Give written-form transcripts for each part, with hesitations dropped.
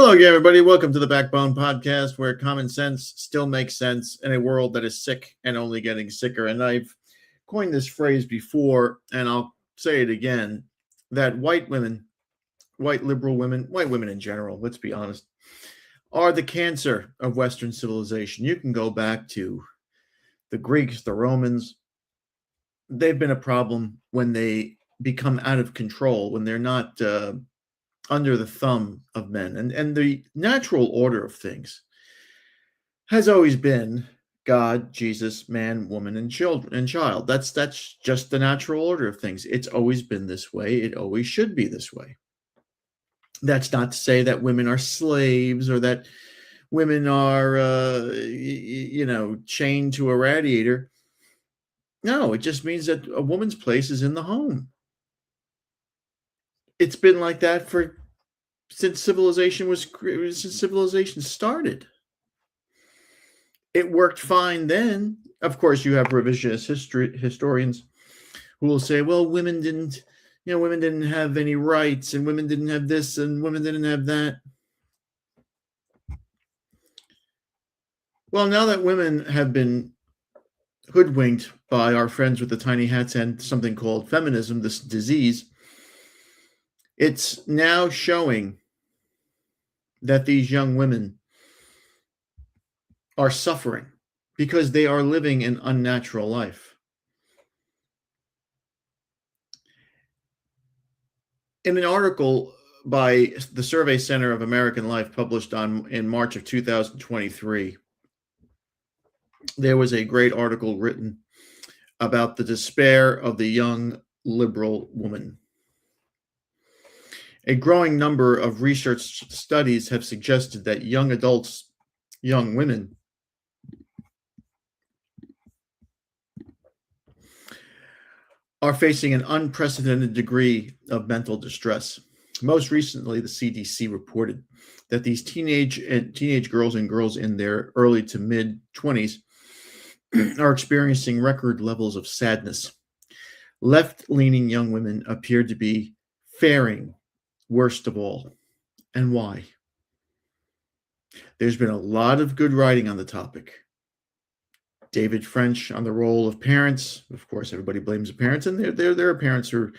Hello again, everybody. Welcome to the Backbone Podcast, where common sense still makes sense in a world that is sick and only getting sicker. And I've coined this phrase before, and I'll say it again, that white women, white liberal women, white women in general, let's be honest, are the cancer of Western civilization. You can go back to the Greeks, the Romans. They've been a problem when they become out of control, when they're not under the thumb of men. And the natural order of things has always been God, Jesus, man, woman, and children and child. That's just the natural order of things. It's always been this way. It always should be this way. That's not to say that women are slaves or that women are chained to a radiator. No, it just means that a woman's place is in the home. It's been like that since civilization started. It worked fine then. Of course, you have revisionist historians who will say, well, women didn't have any rights, and women didn't have this, and women didn't have that. Well, now that women have been hoodwinked by our friends with the tiny hats and something called feminism, this disease, it's now showing that these young women are suffering because they are living an unnatural life. In an article by the Survey Center of American Life published in March of 2023, there was a great article written about the despair of the young liberal woman. A growing number of research studies have suggested that young adults, young women, are facing an unprecedented degree of mental distress. Most recently, the CDC reported that these teenage girls and girls in their early to mid 20s are experiencing record levels of sadness. Left-leaning young women appear to be faring worst of all. And why? There's been a lot of good writing on the topic. David French on the role of parents. Of course, everybody blames the parents, and there are parents who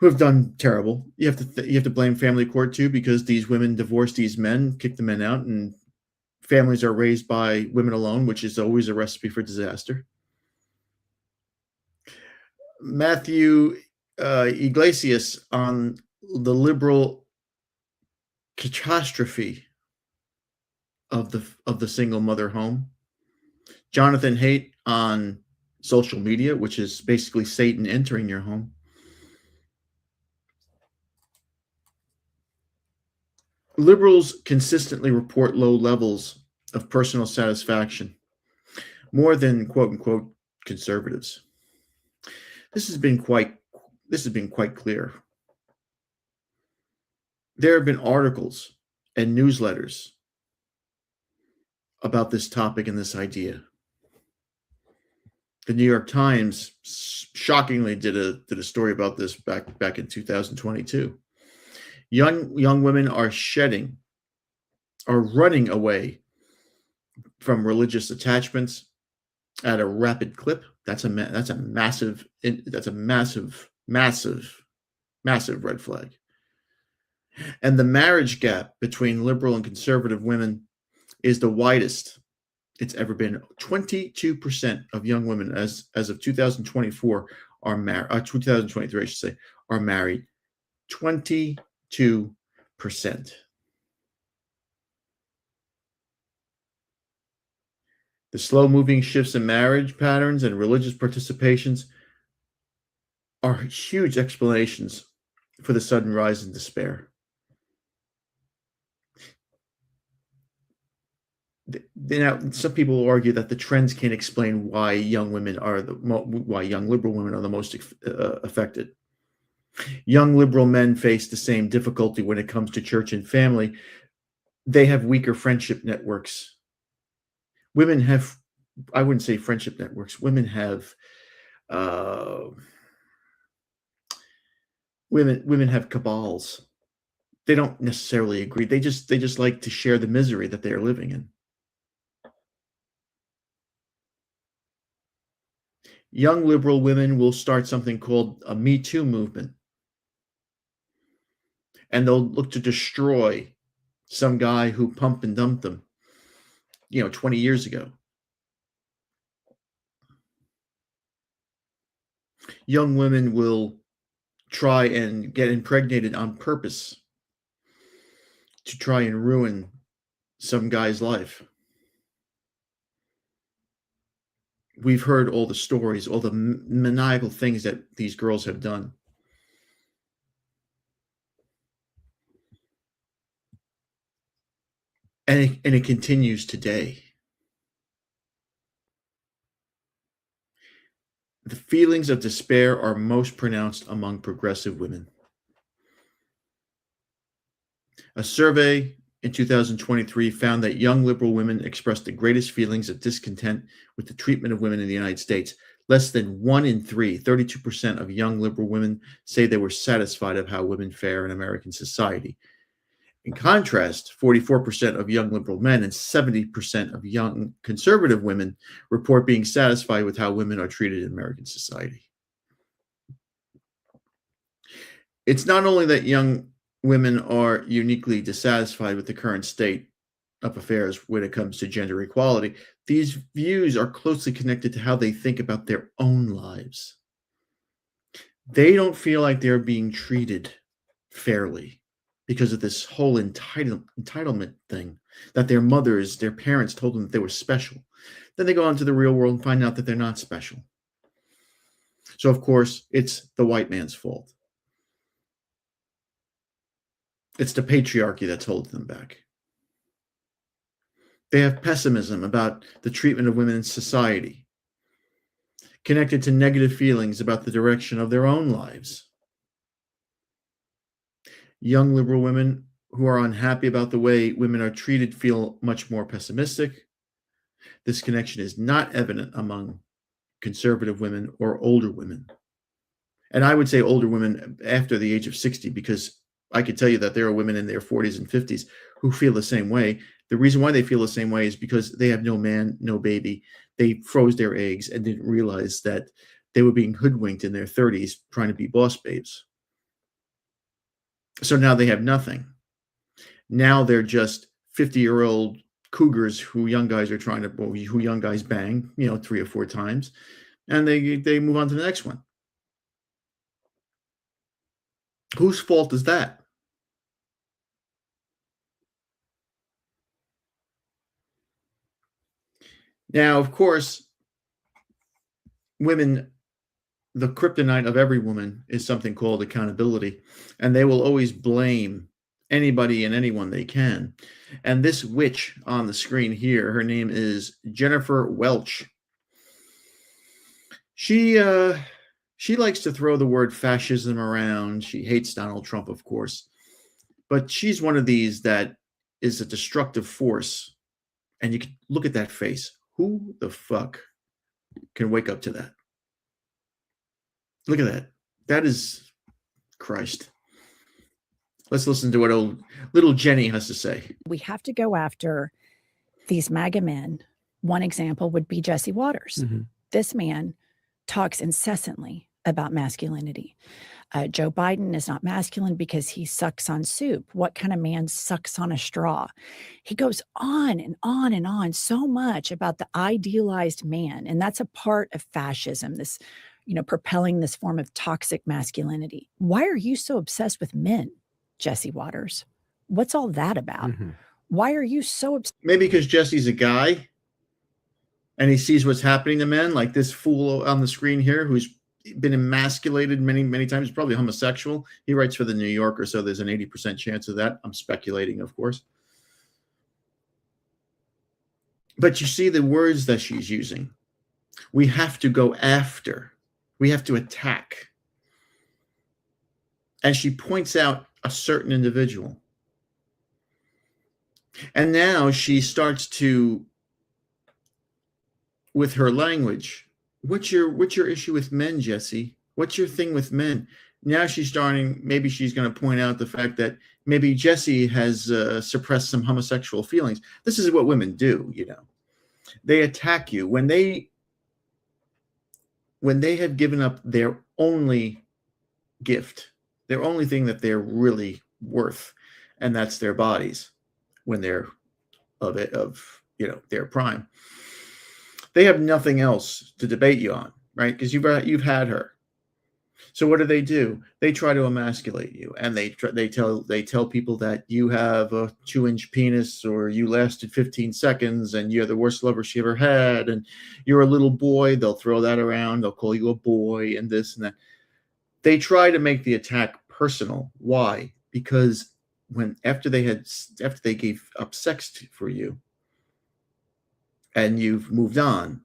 have done terrible. You have to blame family court too, because these women divorce these men, kick the men out, and families are raised by women alone, which is always a recipe for disaster. Matthew Iglesias on the liberal catastrophe of the single mother home. Jonathan Haidt on social media, which is basically Satan entering your home. Liberals consistently report low levels of personal satisfaction, more than quote unquote conservatives. This has been quite clear. There have been articles and newsletters about this topic and this idea. The New York Times shockingly did a story about this back in 2022. Young women are running away from religious attachments at a rapid clip. That's a massive red flag. And the marriage gap between liberal and conservative women is the widest it's ever been. 22% of young women as of 2024 are married. 2023, I should say, are married. 22%. The slow-moving shifts in marriage patterns and religious participations are huge explanations for the sudden rise in despair. Now, some people will argue that the trends can't explain why young liberal women are the most affected. Young liberal men face the same difficulty when it comes to church and family. They have weaker friendship networks. Women have, I wouldn't say friendship networks. Women have women have cabals. They don't necessarily agree. They just like to share the misery that they are living in. Young liberal women will start something called a Me Too movement, and they'll look to destroy some guy who pumped and dumped them, 20 years ago. Young women will try and get impregnated on purpose to try and ruin some guy's life. We've heard all the stories, all the maniacal things that these girls have done. And it continues today. The feelings of despair are most pronounced among progressive women. A survey in 2023 found that young liberal women expressed the greatest feelings of discontent with the treatment of women in the United States. Less than 1 in 3, 32% of young liberal women say they were satisfied of how women fare in American society. In contrast, 44% of young liberal men and 70% of young conservative women report being satisfied with how women are treated in American society. It's not only that young women are uniquely dissatisfied with the current state of affairs when it comes to gender equality. These views are closely connected to how they think about their own lives. They don't feel like they're being treated fairly because of this whole entitlement thing, that their mothers, their parents told them that they were special. Then they go out into the real world and find out that they're not special. So, of course, it's the white man's fault. It's the patriarchy that's holding them back. They have pessimism about the treatment of women in society, connected to negative feelings about the direction of their own lives. Young liberal women who are unhappy about the way women are treated feel much more pessimistic. This connection is not evident among conservative women or older women. And I would say older women after the age of 60, because I could tell you that there are women in their 40s and 50s who feel the same way. The reason why they feel the same way is because they have no man, no baby. They froze their eggs and didn't realize that they were being hoodwinked in their 30s trying to be boss babes. So now they have nothing. Now they're just 50-year-old cougars who young guys are trying to, who young guys bang, 3 or 4 times, and they move on to the next one. Whose fault is that? Now, of course, women, the kryptonite of every woman is something called accountability, and they will always blame anybody and anyone they can. And this witch on the screen here, her name is Jennifer Welch. She likes to throw the word fascism around. She hates Donald Trump, of course, but she's one of these that is a destructive force. And you can look at that face. Who the fuck can wake up to that? Look at that. That is Christ. Let's listen to what little Jenny has to say. We have to go after these MAGA men. One example would be Jesse Waters. Mm-hmm. This man talks incessantly about masculinity. Joe Biden is not masculine because he sucks on soup. What kind of man sucks on a straw? He goes on and on and on so much about the idealized man. And that's a part of fascism, this, propelling this form of toxic masculinity. Why are you so obsessed with men, Jesse Waters? What's all that about? Mm-hmm. Why are you so obsessed? Maybe because Jesse's a guy and he sees what's happening to men, like this fool on the screen here who's been emasculated many, many times, probably homosexual. He writes for the New Yorker, so there's an 80% chance of that. I'm speculating, of course. But you see the words that she's using. We have to go after. We have to attack. And she points out a certain individual. And now she starts to, with her language, what's your issue with men, Jesse? What's your thing with men? Now she's starting, maybe she's going to point out the fact that maybe Jesse has suppressed some homosexual feelings. This is what women do, you know. They attack you when they have given up their only gift, their only thing that they're really worth, and that's their bodies when they're of their prime. They have nothing else to debate you on, right? Because you've had her. So what do? They try to emasculate you, and they tell people that you have a 2-inch penis, or you lasted 15 seconds, and you're the worst lover she ever had, and you're a little boy. They'll throw that around. They'll call you a boy, and this and that. They try to make the attack personal. Why? Because after they gave up sex for you, and you've moved on,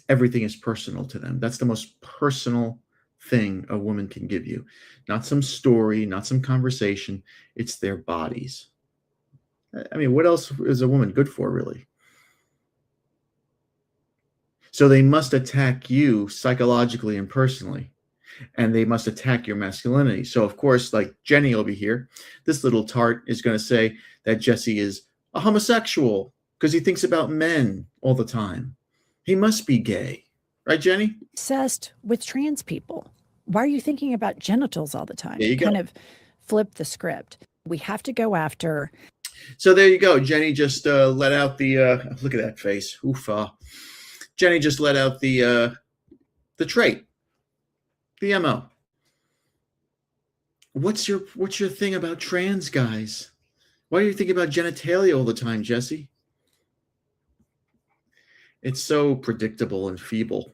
everything is personal to them. That's the most personal thing a woman can give you. Not some story, not some conversation. It's their bodies. I mean, what else is a woman good for, really? So they must attack you psychologically and personally, and they must attack your masculinity. So, of course, like Jenny will be here. This little tart is going to say that Jesse is a homosexual because he thinks about men all the time. He must be gay. Right, Jenny? Obsessed with trans people. Why are you thinking about genitals all the time? There you go. Kind of flip the script. We have to go after. So there you go. Jenny just let out the look at that face. Oofa. Jenny just let out the trait, the MO. What's your thing about trans guys? Why do you think about genitalia all the time, Jesse? It's so predictable and feeble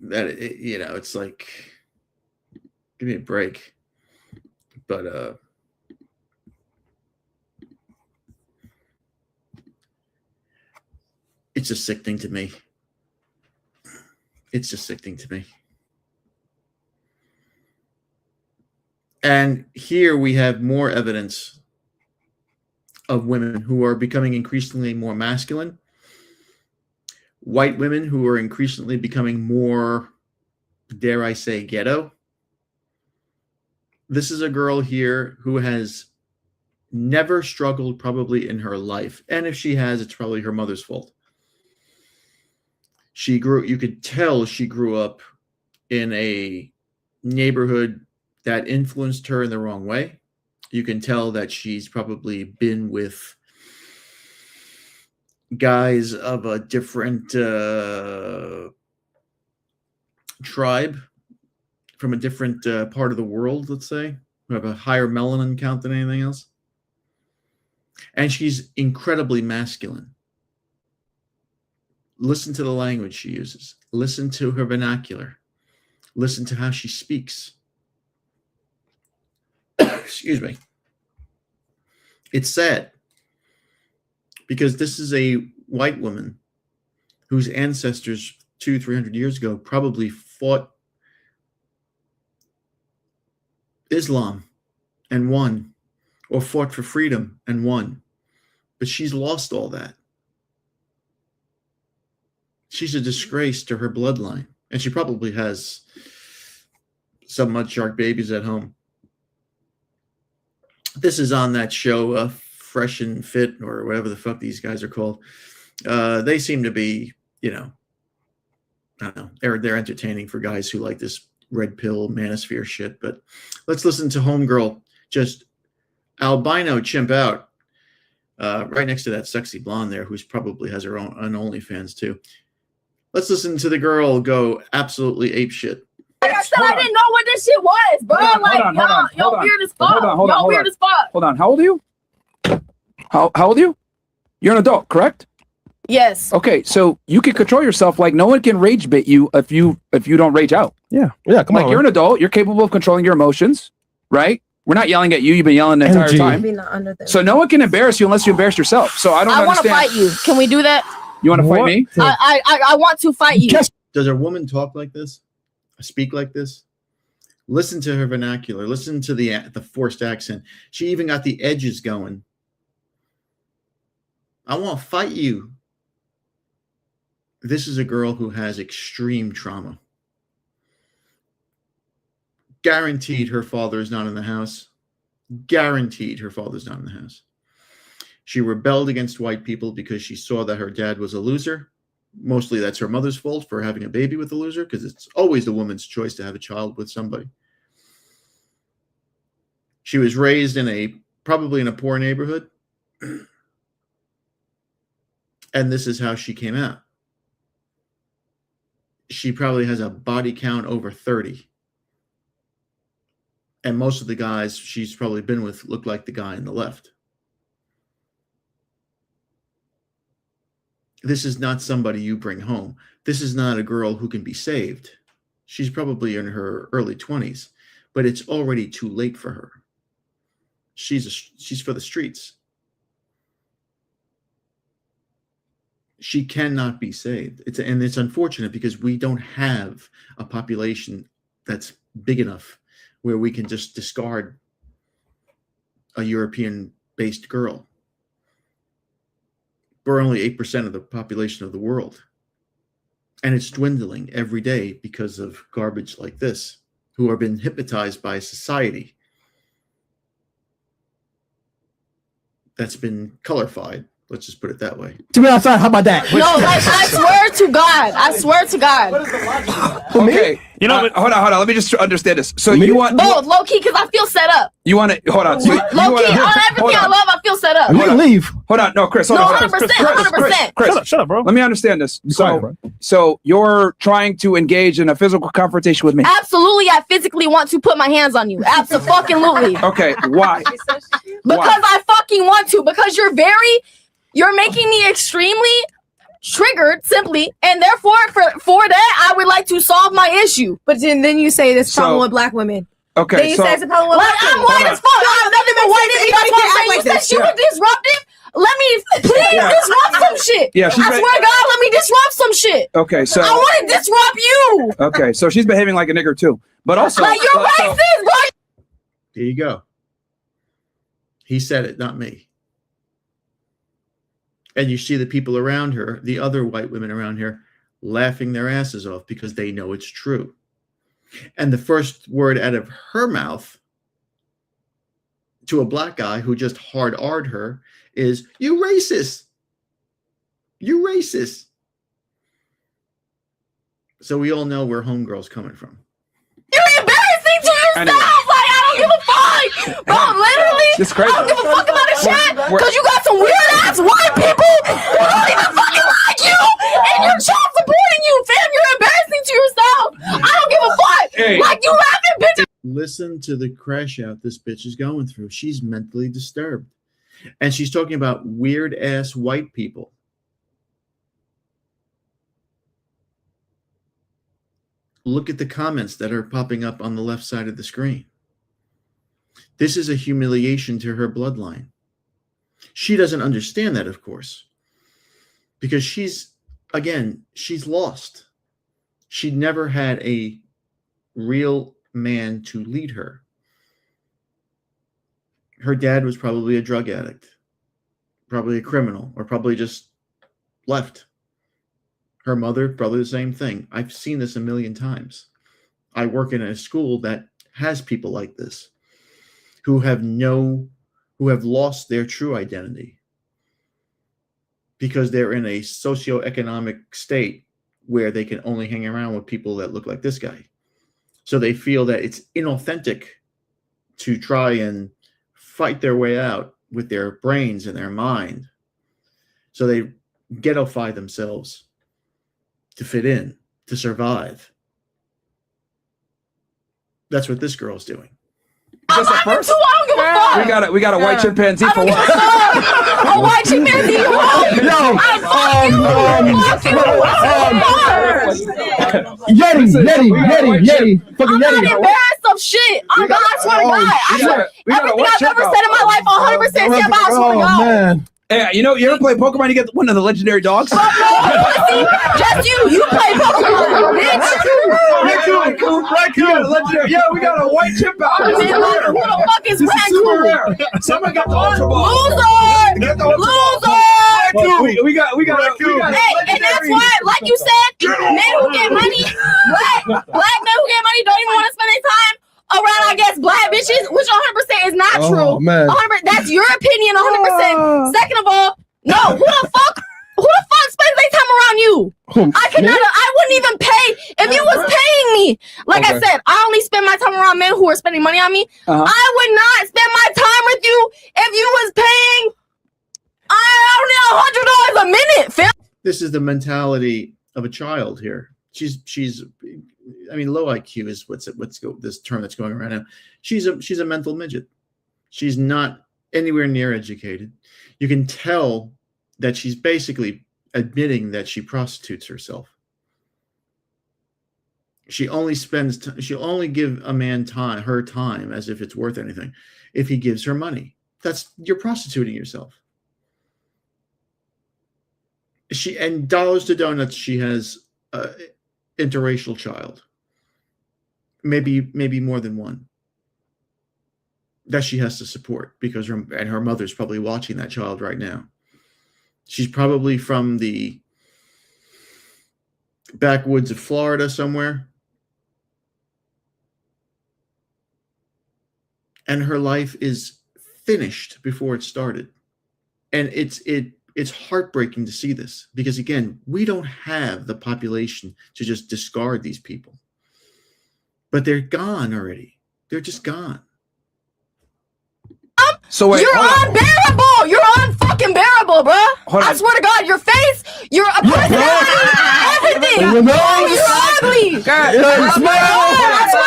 that it's like, give me a break. But it's just sickening to me. It's just sickening to me. And here we have more evidence of women who are becoming increasingly more masculine. White women who are increasingly becoming more, dare I say, ghetto. This is a girl here who has never struggled probably in her life. And if she has, it's probably her mother's fault. You could tell she grew up in a neighborhood that influenced her in the wrong way. You can tell that she's probably been with guys of a different tribe from a different part of the world, let's say, who have a higher melanin count than anything else. And she's incredibly masculine. Listen to the language she uses. Listen to her vernacular. Listen to how she speaks. Excuse me. It's sad because this is a white woman whose ancestors 200-300 years ago probably fought Islam and won, or fought for freedom and won. But she's lost all that. She's a disgrace to her bloodline, and she probably has some Mudshark babies at home. This is on that show, Fresh and Fit, or whatever the fuck these guys are called. They seem to be, I don't know, they're entertaining for guys who like this red pill manosphere shit. But let's listen to Homegirl just albino chimp out right next to that sexy blonde there, who's probably has her own OnlyFans too. Let's listen to the girl go absolutely ape shit. Like I said, I didn't know what this shit was, bro. Y'all weird as fuck. Y'all weird as fuck. Hold on. How old are you? How old are you? You're an adult, correct? Yes. Okay, so you can control yourself. Like no one can rage bait you if you don't rage out. Yeah. Come on. Like you're an adult. You're capable of controlling your emotions, right? We're not yelling at you. You've been yelling the entire time. So no one can embarrass you unless you embarrass yourself. So I want to fight you. Can we do that? You want to fight me? I want to fight you. Does a woman talk like this? Speak like this? Listen to her vernacular. Listen to the forced accent. She even got the edges going. I want to fight you. This is a girl who has extreme trauma. Guaranteed her father is not in the house. Guaranteed her father's not in the house. She rebelled against white people because she saw that her dad was a loser. Mostly that's her mother's fault for having a baby with a loser, because it's always the woman's choice to have a child with somebody. She was raised probably in a poor neighborhood. And this is how she came out. She probably has a body count over 30. And most of the guys she's probably been with look like the guy on the left. This is not somebody you bring home. This is not a girl who can be saved. She's probably in her early 20s, but it's already too late for her. She's for the streets. She cannot be saved. It's unfortunate because we don't have a population that's big enough where we can just discard a European-based girl. We're only 8% of the population of the world. And it's dwindling every day because of garbage like this, who are being hypnotized by society that's been colorified. Let's just put it that way. To be outside, how about that? No, like, I swear to God. I swear to God. What is the logic? Okay. You know, hold on. Let me just understand this. So you want both, low key, because I feel set up. You want to hold on. So low key, on everything I love, I feel set up. You can leave. Hold on. No, Chris. No, 100%. 100%. Chris, shut up, bro. Let me understand this. So you're trying to engage in a physical confrontation with me? Absolutely, I physically want to put my hands on you. Absolutely. Okay. Why? Because I fucking want to. Because you're making me extremely triggered, simply, and therefore, for that, I would like to solve my issue. But then you say this problem with black women. Okay, then you say it's a problem with black women. I'm white as fuck. I have nothing but white in me. That's what I'm saying. You said she was disruptive. Let me please disrupt some shit. Yeah, I swear to God, let me disrupt some shit. Okay, so I want to disrupt you. Okay, so she's behaving like a nigger too, but also like you're racist, bro. There you go. He said it, not me. And you see the people around her, the other white women around here, laughing their asses off because they know it's true. And the first word out of her mouth to a black guy who just hard-R'd her is, "You racist. You racist." So we all know where homegirl's coming from. You're embarrassing to yourself. Anyway. Like, I don't give a fuck. Bro, literally, I don't give a fuck about the chat because you got some weird-ass white people who don't even fucking like you and your child supporting you, fam. You're embarrassing to yourself. I don't give a fuck. Hey. Like, you laughing, bitch. Listen to the crash out this bitch is going through. She's mentally disturbed. And she's talking about weird-ass white people. Look at the comments that are popping up on the left side of the screen. This is a humiliation to her bloodline. She doesn't understand that, of course, because she's lost. She never had a real man to lead her. Her dad was probably a drug addict, probably a criminal, or probably just left. Her mother, probably the same thing. I've seen this a million times. I work in a school that has people like this who have lost their true identity because they're in a socioeconomic state where they can only hang around with people that look like this guy. So they feel that it's inauthentic to try and fight their way out with their brains and their mind. So they ghettoify themselves to fit in, to survive. That's what this girl's doing. I don't give a fuck. We got a white chimpanzee for what? A white chimpanzee? No. Yeti. Fucking I'm not Yeti. embarrassed of shit. I swear to God. Everything I've ever said in my life, 100% said, I swear to God. Man. Yeah, you ever play Pokemon? You get one of the legendary dogs. Just you play Pokemon, bitch. Raccoon. Yeah, we got a white chimp out. Who the fuck is Raccoon? Someone got the Ultra Ball. Loser. We got Raccoon. Hey, and that's why, like you said, men who get money, black men who get money don't even want to spend their time around, I guess, black bitches, which 100% is not true. Man. 100%, that's your opinion, 100%. Second of all, no, who the fuck spends their time around you? I wouldn't even pay if you was paying me. Like I said, I only spend my time around men who are spending money on me. I would not spend my time with you if you was paying I don't know, $100 a minute, Phil. This is the mentality of a child here. She's I mean, low IQ is this term that's going around now. She's a mental midget. She's not anywhere near educated. You can tell that she's basically admitting that she prostitutes herself. She'll only give a man her time as if it's worth anything if he gives her money. You're prostituting yourself. And dollars to donuts, she has an interracial child. Maybe more than one. That she has to support because her mother's probably watching that child right now. She's probably from the backwoods of Florida somewhere. And her life is finished before it started. And it's heartbreaking to see this because, again, we don't have the population to just discard these people. But they're gone already. They're just gone. So wait, you're unbearable. You're unfucking bearable, bro. I swear to God, your face, you're a person. Everything. You're ugly. I swear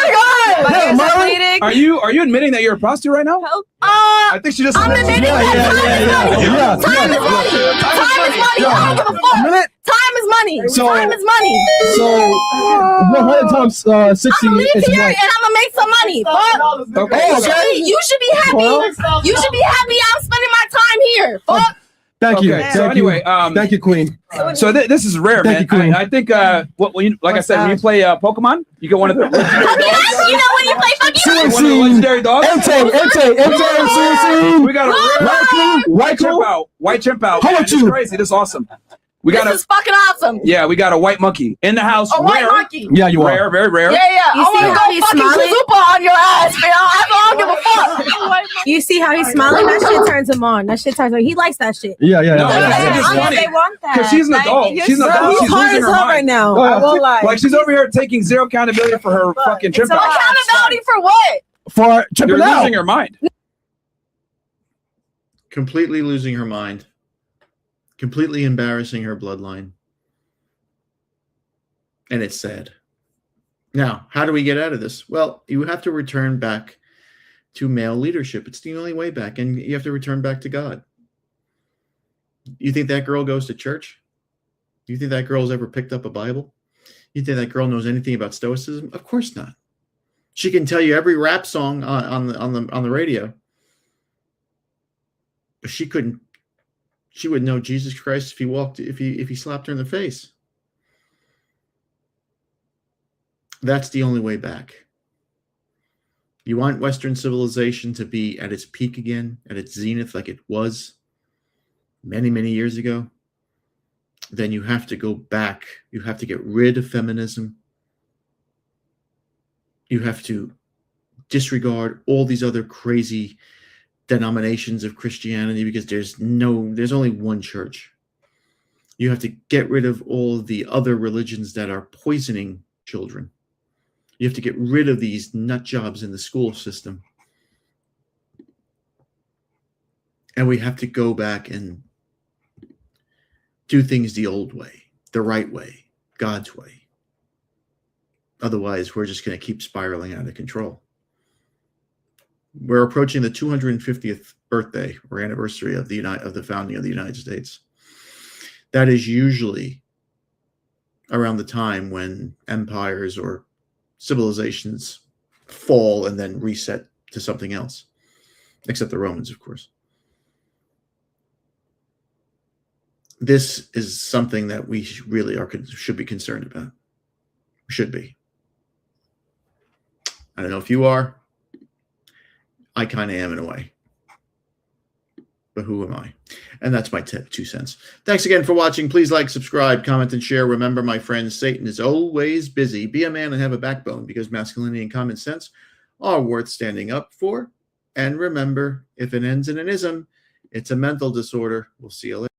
to God. Are you admitting that you're a prostitute right now? I think she just. I'm admitting that time is money. Time is money. I don't give a fuck. Time is money. Time is money. So 100 times 60 I'm gonna leave is here what? and I'm gonna make some money. Fuck. Okay. You should be happy. You should be happy I'm spending my time here. Fuck. Thank you. Okay, so anyway, thank you, Queen. So this is rare, Thank man. you, Queen. I think like I said, when you play Pokemon, you get one of the You know when you play fucking one of the legendary dogs. We got a white chimp out. How about This is you? crazy. This is awesome. This is fucking awesome. Yeah, we got a white monkey in the house. A white monkey. Yeah, you Rare, are. very rare. Yeah. You I see want how to he's go fucking smiling? Chalupa on your ass, man. I don't give a fuck. You see how he's smiling? That shit turns him on. That shit turns him on. He likes that shit. Yeah. No, it's funny. They want that. Because she's an adult. She's an adult. He's She's hard losing as her hell right mind. now. I won't lie. Like she's over here taking zero accountability for her fucking chimp out. Accountability for what? For You're tripping out. losing her mind. Completely losing her mind. Completely embarrassing her bloodline. And it's sad. Now, how do we get out of this? Well, you have to return back to male leadership. It's the only way back. And you have to return back to God. You think that girl goes to church? You think that girl's ever picked up a Bible? You think that girl knows anything about Stoicism? Of course not. She can tell you every rap song on the radio. But she couldn't. She would know Jesus Christ if he slapped her in the face. That's the only way back. You want Western civilization to be at its peak again, at its zenith like it was many, many years ago, then you have to go back. You have to get rid of feminism. You have to disregard all these other crazy denominations of Christianity because there's only one church. You have to get rid of all the other religions that are poisoning children. You have to get rid of these nut jobs in the school system. And we have to go back and do things the old way, the right way, God's way. Otherwise, we're just going to keep spiraling out of control. We're approaching the 250th birthday or anniversary of the founding of the United States. That is usually around the time when empires or civilizations fall and then reset to something else, except the Romans, of course. This is something that we really should be concerned about. Should be. I don't know if you are. I kind of am in a way. But who am I? And that's my 2 cents. Thanks again for watching. Please like, subscribe, comment, and share. Remember, my friends, Satan is always busy. Be a man and have a backbone because masculinity and common sense are worth standing up for. And remember, if it ends in an ism, it's a mental disorder. We'll see you later.